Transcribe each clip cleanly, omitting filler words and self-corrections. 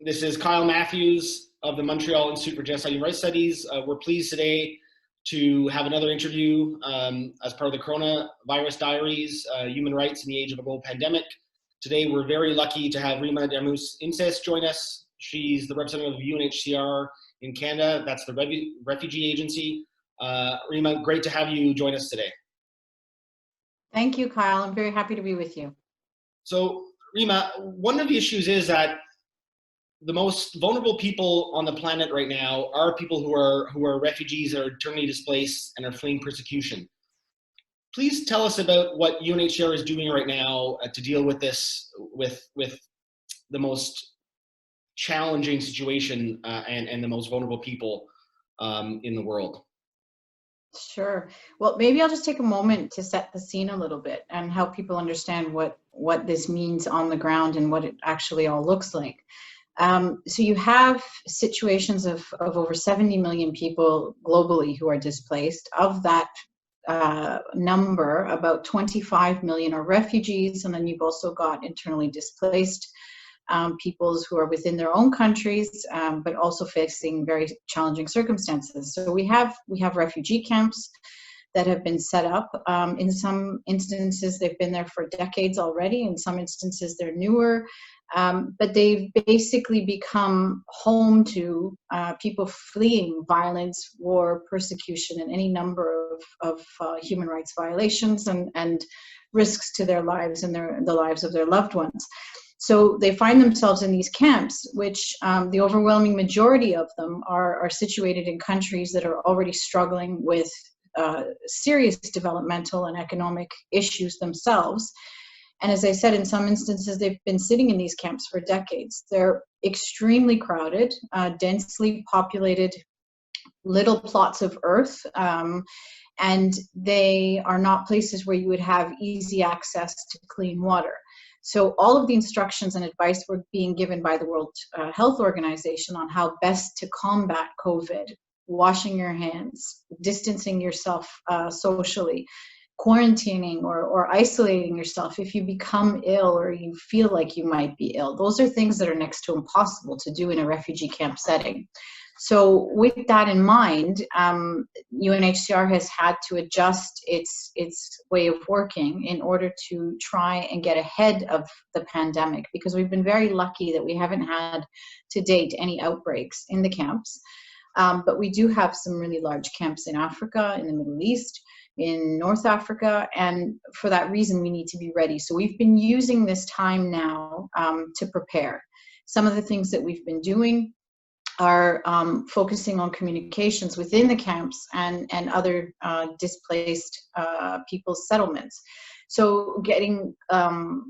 This is Kyle Matthews of the Montreal Institute for Genocide and Rights Studies. We're pleased today to have another interview as part of the Coronavirus Diaries, Human Rights in the Age of a Global Pandemic. Today, we're very lucky to have Rema Imseis join us. She's the representative of UNHCR in Canada. That's the refugee agency. Rema, great to have you join us today. Thank you, Kyle. I'm very happy to be with you. So, Rema, one of the issues is that the most vulnerable people on the planet right now are people who are refugees or internally displaced and are fleeing persecution. Please tell us about what UNHCR is doing right now to deal with this, with the most challenging situation and the most vulnerable people in the world. Sure. Well, maybe I'll just take a moment to set the scene a little bit and help people understand what this means on the ground and what it actually all looks like. So you have situations of over 70 million people globally who are displaced. Of that number, about 25 million are refugees, and then you've also got internally displaced peoples who are within their own countries, but also facing very challenging circumstances. So we have refugee camps that have been set up. In some instances, they've been there for decades already. In some instances, they're newer. But they've basically become home to people fleeing violence, war, persecution, and any number of human rights violations and risks to their lives and the lives of their loved ones. So they find themselves in these camps, which the overwhelming majority of them are situated in countries that are already struggling with serious developmental and economic issues themselves. And as I said, in some instances, they've been sitting in these camps for decades. They're extremely crowded, densely populated little plots of earth, and they are not places where you would have easy access to clean water. So all of the instructions and advice were being given by the World Health Organization on how best to combat COVID: washing your hands, distancing yourself socially, quarantining or isolating yourself if you become ill or you feel like you might be ill. Those are things that are next to impossible to do in a refugee camp setting. So with that in mind, UNHCR has had to adjust its way of working in order to try and get ahead of the pandemic, because we've been very lucky that we haven't had to date any outbreaks in the camps. But we do have some really large camps in Africa, in the Middle East, in North Africa, and for that reason we need to be ready. So we've been using this time now to prepare. Some of the things that we've been doing are focusing on communications within the camps and other displaced people's settlements. So getting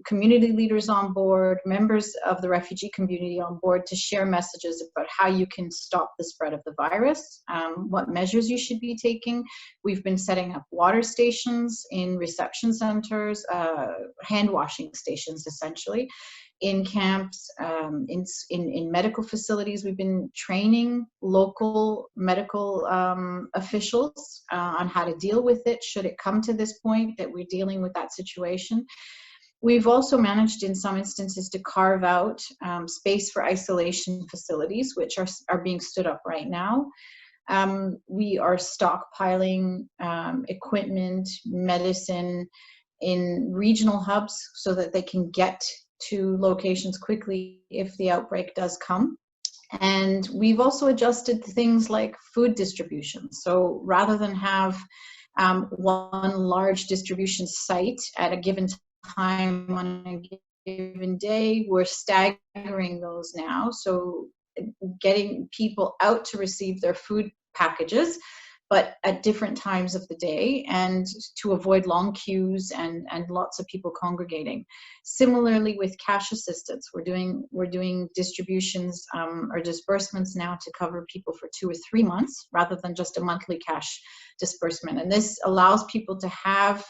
community leaders on board, members of the refugee community on board to share messages about how you can stop the spread of the virus, what measures you should be taking. We've been setting up water stations in reception centers, hand washing stations essentially, in camps, in medical facilities. We've been training local medical officials on how to deal with it should it come to this point that we're dealing with that situation. We've also managed in some instances to carve out space for isolation facilities, which are being stood up right now. We are stockpiling equipment, medicine in regional hubs so that they can get to locations quickly if the outbreak does come. And we've also adjusted things like food distribution. So rather than have one large distribution site at a given time on a given day, we're staggering those now. So getting people out to receive their food packages, but at different times of the day, and to avoid long queues and lots of people congregating. Similarly with cash assistance, we're doing distributions or disbursements now to cover people for 2 or 3 months rather than just a monthly cash disbursement. And this allows people to have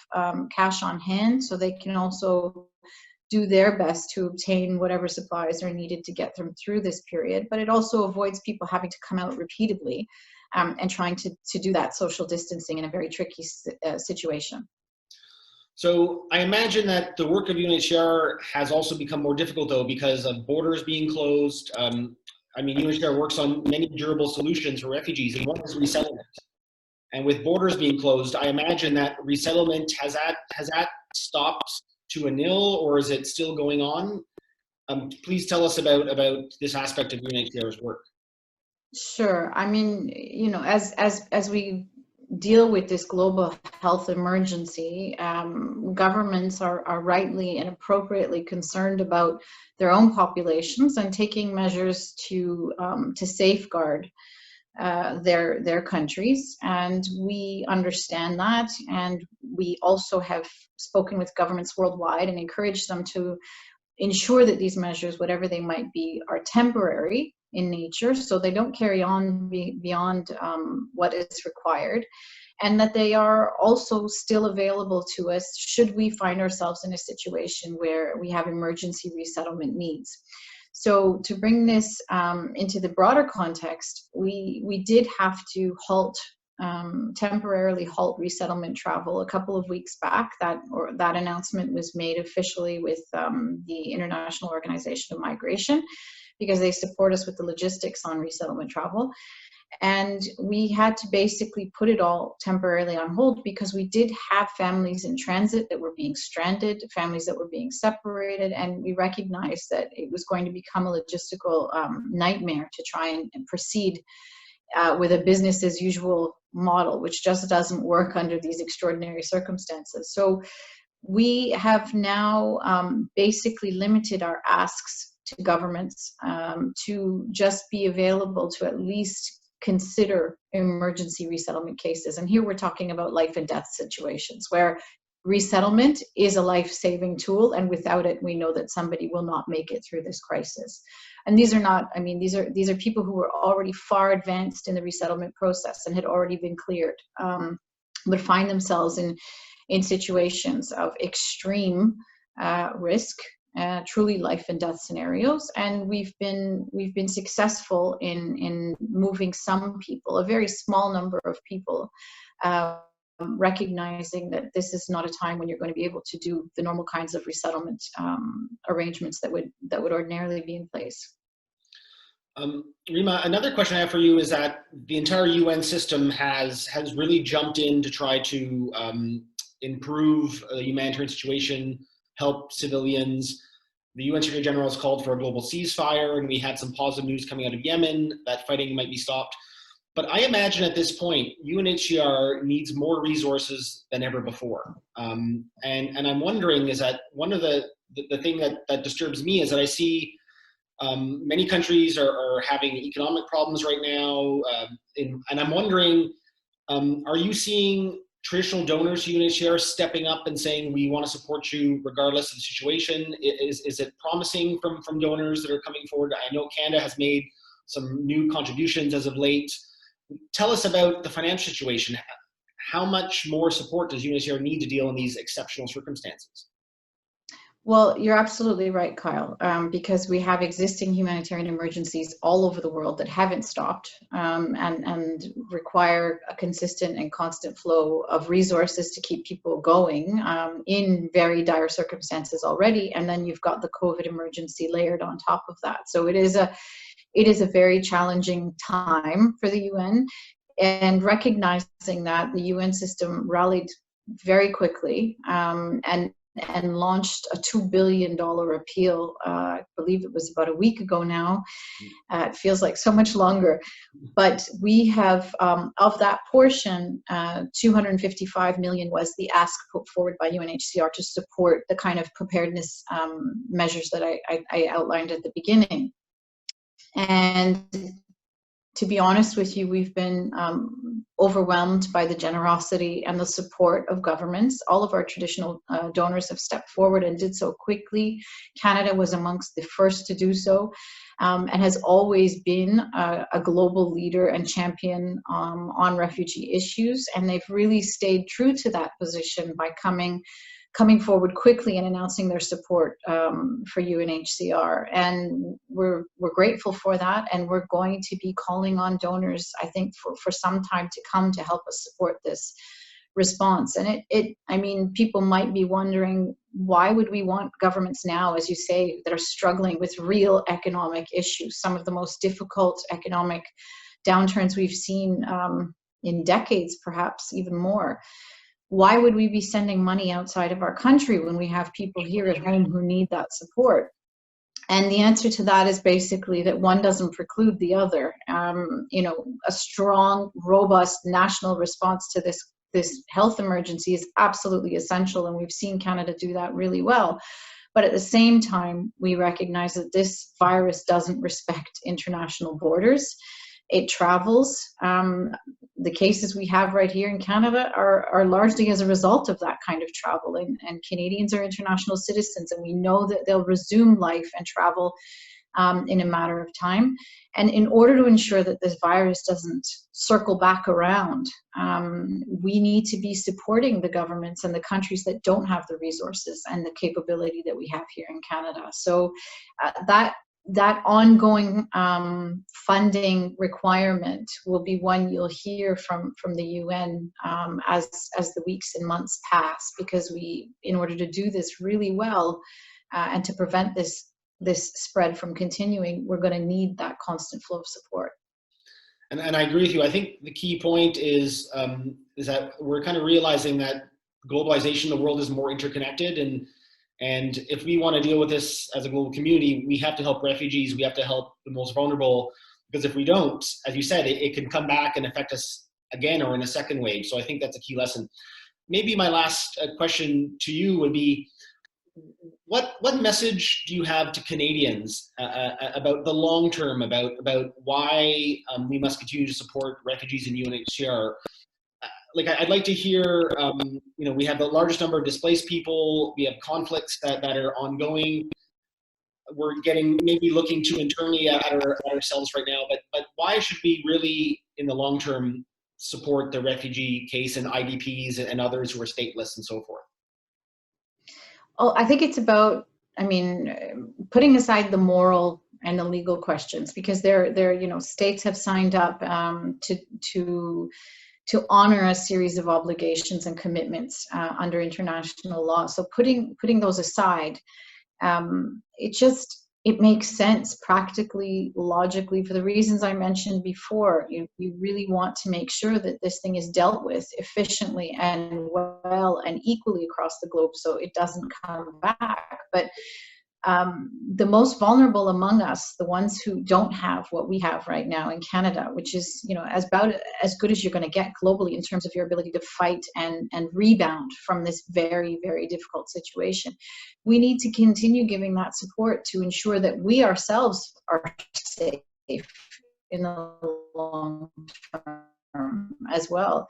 cash on hand so they can also do their best to obtain whatever supplies are needed to get them through this period. But it also avoids people having to come out repeatedly and trying to do that social distancing in a very tricky situation. So I imagine that the work of UNHCR has also become more difficult, though, because of borders being closed. I mean, UNHCR works on many durable solutions for refugees, and one is resettlement. And with borders being closed, I imagine that resettlement has that stopped to a nil, or is it still going on? Please tell us about this aspect of UNHCR's work. Sure. I mean, as we deal with this global health emergency, governments are rightly and appropriately concerned about their own populations and taking measures to safeguard their countries, and we understand that, and we also have spoken with governments worldwide and encouraged them to ensure that these measures, whatever they might be, are temporary in nature, so they don't carry on beyond what is required, and that they are also still available to us should we find ourselves in a situation where we have emergency resettlement needs. So to bring this into the broader context, we did have to temporarily halt resettlement travel a couple of weeks back. That announcement was made officially with the International Organization of Migration, because they support us with the logistics on resettlement travel. And we had to basically put it all temporarily on hold because we did have families in transit that were being stranded, families that were being separated, and we recognized that it was going to become a logistical nightmare to try and proceed with a business as usual model, which just doesn't work under these extraordinary circumstances. So we have now basically limited our asks to governments to just be available to at least consider emergency resettlement cases. And here we're talking about life and death situations where resettlement is a life-saving tool, and without it, we know that somebody will not make it through this crisis. And these are not, I mean, these are people who were already far advanced in the resettlement process and had already been cleared, but find themselves in situations of extreme risk, truly life and death scenarios. And we've been successful in moving some people, a very small number of people, recognizing that this is not a time when you're going to be able to do the normal kinds of resettlement arrangements that would ordinarily be in place. Rema, another question I have for you is that the entire UN system has really jumped in to try to improve the humanitarian situation, help civilians. The UN Secretary General has called for a global ceasefire, and we had some positive news coming out of Yemen that fighting might be stopped. But I imagine at this point, UNHCR needs more resources than ever before. And I'm wondering, is that one of the thing that disturbs me is that I see many countries are having economic problems right now. And I'm wondering, are you seeing traditional donors to UNHCR stepping up and saying, we want to support you regardless of the situation? Is it promising from donors that are coming forward? I know Canada has made some new contributions as of late. Tell us about the financial situation. How much more support does UNHCR need to deal in these exceptional circumstances? Well, you're absolutely right, Kyle, because we have existing humanitarian emergencies all over the world that haven't stopped, and require a consistent and constant flow of resources to keep people going in very dire circumstances already. And then you've got the COVID emergency layered on top of that. So it is a very challenging time for the UN, and recognizing that the UN system rallied very quickly and launched a $2 billion appeal. I believe it was about a week ago now. It feels like so much longer. But we have, of that portion, 255 million was the ask put forward by UNHCR to support the kind of preparedness measures that I outlined at the beginning. And to be honest with you, we've been overwhelmed by the generosity and the support of governments. All of our traditional donors have stepped forward and did so quickly. Canada was amongst the first to do so, and has always been a global leader and champion on refugee issues. And they've really stayed true to that position by coming forward quickly and announcing their support for UNHCR. And we're grateful for that, and we're going to be calling on donors, I think, for some time to come to help us support this response. And I mean, people might be wondering, why would we want governments now, as you say, that are struggling with real economic issues, some of the most difficult economic downturns we've seen in decades, perhaps even more? Why would we be sending money outside of our country when we have people here at home who need that support? And the answer to that is basically that one doesn't preclude the other. You know, a strong, robust national response to this health emergency is absolutely essential, and we've seen Canada do that really well. But at the same time, we recognize that this virus doesn't respect international borders. It travels. The cases we have right here in Canada are largely as a result of that kind of travel. And Canadians are international citizens, and we know that they'll resume life and travel in a matter of time. And in order to ensure that this virus doesn't circle back around, we need to be supporting the governments and the countries that don't have the resources and the capability that we have here in Canada. So that ongoing funding requirement will be one you'll hear from the UN as the weeks and months pass, because in order to do this really well and to prevent this spread from continuing, we're going to need that constant flow of support. And I agree with you. I think the key point is that we're kind of realizing that globalization, the world is more interconnected, and if we want to deal with this as a global community, we have to help refugees, we have to help the most vulnerable, because if we don't, as you said, it can come back and affect us again or in a second wave. So I think that's a key lesson. Maybe my last question to you would be, what message do you have to Canadians about the long term, about why we must continue to support refugees in UNHCR? Like, I'd like to hear, you know, we have the largest number of displaced people, we have conflicts that are ongoing, we're maybe looking too internally at ourselves right now, but why should we really, in the long term, support the refugee case and IDPs and others who are stateless and so forth? Oh, I think it's about, I mean, putting aside the moral and the legal questions, because they're you know, states have signed up to honor a series of obligations and commitments under international law. So putting those aside, it makes sense practically, logically, for the reasons I mentioned before. You really want to make sure that this thing is dealt with efficiently and well and equally across the globe, so it doesn't come back. But the most vulnerable among us, the ones who don't have what we have right now in Canada, which is, you know, about as good as you're going to get globally in terms of your ability to fight and rebound from this very, very difficult situation. We need to continue giving that support to ensure that we ourselves are safe in the long term as well.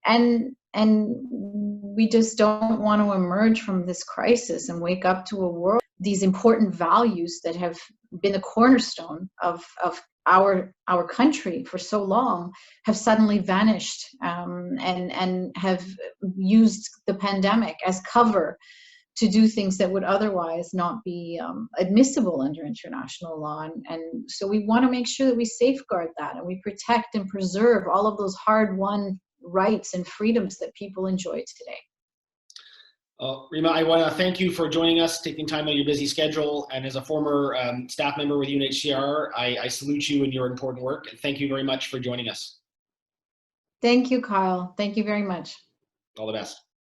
And we just don't want to emerge from this crisis and wake up to a world, these important values that have been the cornerstone of our country for so long, have suddenly vanished, and have used the pandemic as cover to do things that would otherwise not be admissible under international law. And so we want to make sure that we safeguard that and we protect and preserve all of those hard-won rights and freedoms that people enjoy today. Rema, I want to thank you for joining us, taking time out of your busy schedule. And as a former staff member with UNHCR, I salute you in your important work. And thank you very much for joining us. Thank you, Kyle. Thank you very much. All the best.